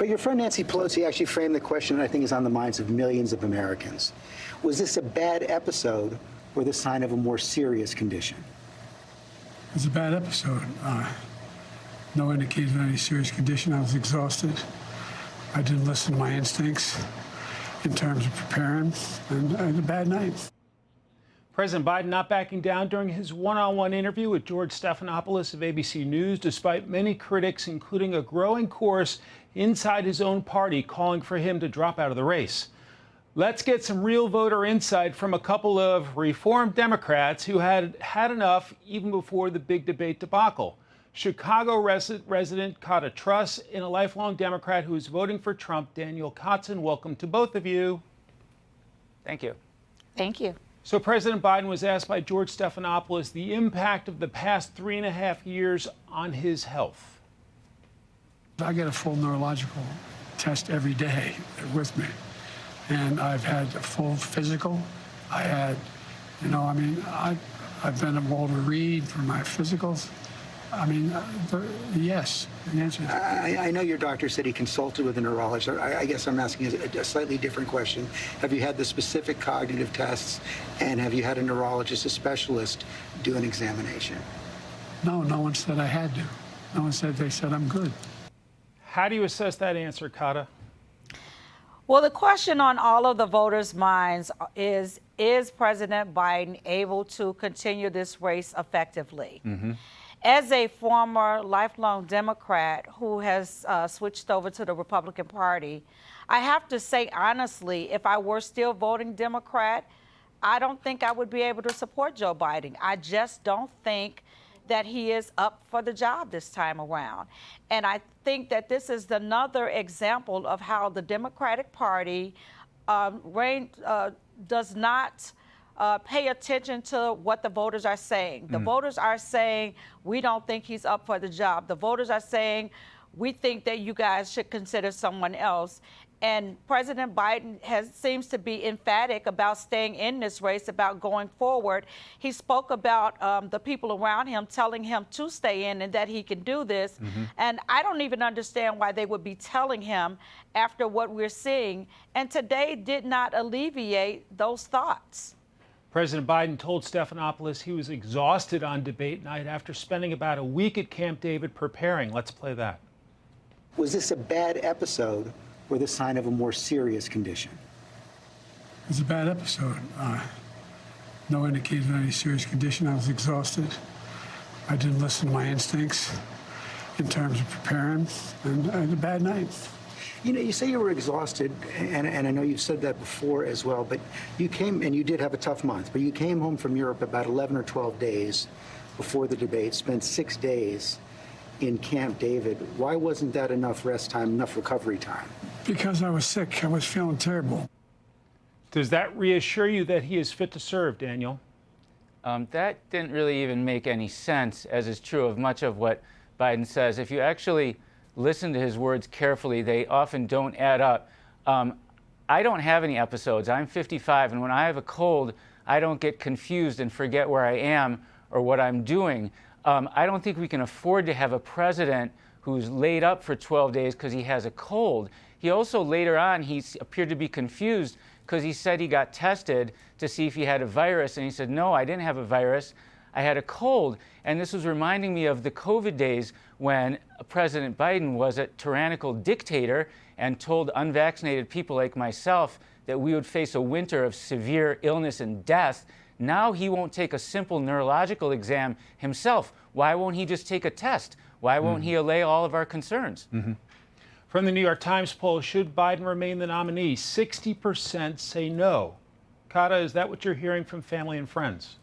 But your friend Nancy Pelosi actually framed the question that I think is on the minds of millions of Americans. Was this a bad episode or the sign of a more serious condition? It was a bad episode. No indication of any serious condition. I was exhausted. I didn't listen to my instincts in terms of preparing, and I had a bad night. President Biden not backing down during his one-on-one interview with George Stephanopoulos of ABC News, despite many critics, including a growing chorus inside his own party, calling for him to drop out of the race. Let's get some real voter insight from a couple of reformed Democrats who had enough even before the big debate debacle. Chicago resident Cata Truss and a lifelong Democrat who is voting for Trump, Daniel Kotzin. Welcome to both of you. Thank you. Thank you. So President Biden was asked by George Stephanopoulos the impact of the past 3.5 years on his health. I get a full neurological test every day with me. And I've had a full physical. I had, I've been at Walter Reed for my physicals. Yes, the answer is I know your doctor said he consulted with a neurologist. I guess I'm asking a slightly different question. Have you had the specific cognitive tests, and have you had a neurologist, a specialist, do an examination? No one said I had to. No one said, they said I'm good. How do you assess that answer, Cata? Well, the question on all of the voters' minds is President Biden able to continue this race effectively? Mm-hmm. As a former lifelong Democrat who has switched over to the Republican Party, I have to say, honestly, if I were still voting Democrat, I don't think I would be able to support Joe Biden. I just don't think that he is up for the job this time around. And I think that this is another example of how the Democratic Party does not pay attention to what the voters are saying. The voters are saying, we don't think he's up for the job. The voters are saying, we think that you guys should consider someone else. And President Biden seems to be emphatic about staying in this race, about going forward. He spoke about the people around him telling him to stay in and that he can do this. Mm-hmm. And I don't even understand why they would be telling him after what we're seeing. And today did not alleviate those thoughts. President Biden told Stephanopoulos he was exhausted on debate night after spending about a week at Camp David preparing. Let's play that. Was this a bad episode or the sign of a more serious condition? It was a bad episode. No indication of any serious condition. I was exhausted. I didn't listen to my instincts in terms of preparing, and I had a bad night. You know, you say you were exhausted, and I know you've said that before as well, but you came, and you did have a tough month, but you came home from Europe about 11 or 12 days before the debate, spent 6 days in Camp David. Why wasn't that enough rest time, enough recovery time? Because I was sick. I was feeling terrible. Does that reassure you that he is fit to serve, Daniel? That didn't really even make any sense, as is true of much of what Biden says. If you actually listen to his words carefully, they often don't add up. I don't have any episodes. I'm 55, and when I have a cold, I don't get confused and forget where I am or what I'm doing. I don't think we can afford to have a president who's laid up for 12 days because he has a cold. He also, later on, he appeared to be confused because he said he got tested to see if he had a virus, and he said, no, I didn't have a virus. I had a cold. And this was reminding me of the COVID days when President Biden was a tyrannical dictator and told unvaccinated people like myself that we would face a winter of severe illness and death. Now he won't take a simple neurological exam himself. Why won't he just take a test? Why won't he allay all of our concerns? Mm-hmm. From the New York Times poll, should Biden remain the nominee? 60% say no. Cata, is that what you're hearing from family and friends?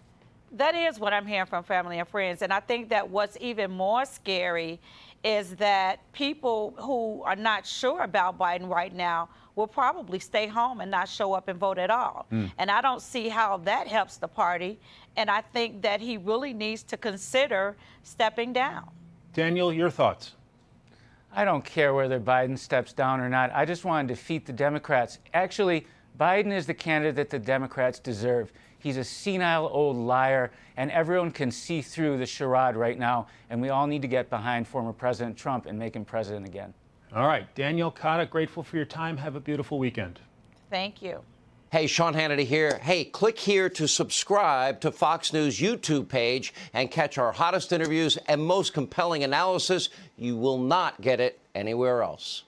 That is what I'm hearing from family and friends. And I think that what's even more scary is that people who are not sure about Biden right now will probably stay home and not show up and vote at all. And I don't see how that helps the party. And I think that he really needs to consider stepping down. Daniel, your thoughts? I don't care whether Biden steps down or not. I just want to defeat the Democrats. Actually, Biden is the candidate that the Democrats deserve. He's a senile old liar, and everyone can see through the charade right now, and we all need to get behind former President Trump and make him president again. All right, Daniel Kata, grateful for your time. Have a beautiful weekend. Thank you. Hey, Sean Hannity here. Hey, click here to subscribe to Fox News YouTube page and catch our hottest interviews and most compelling analysis. You will not get it anywhere else.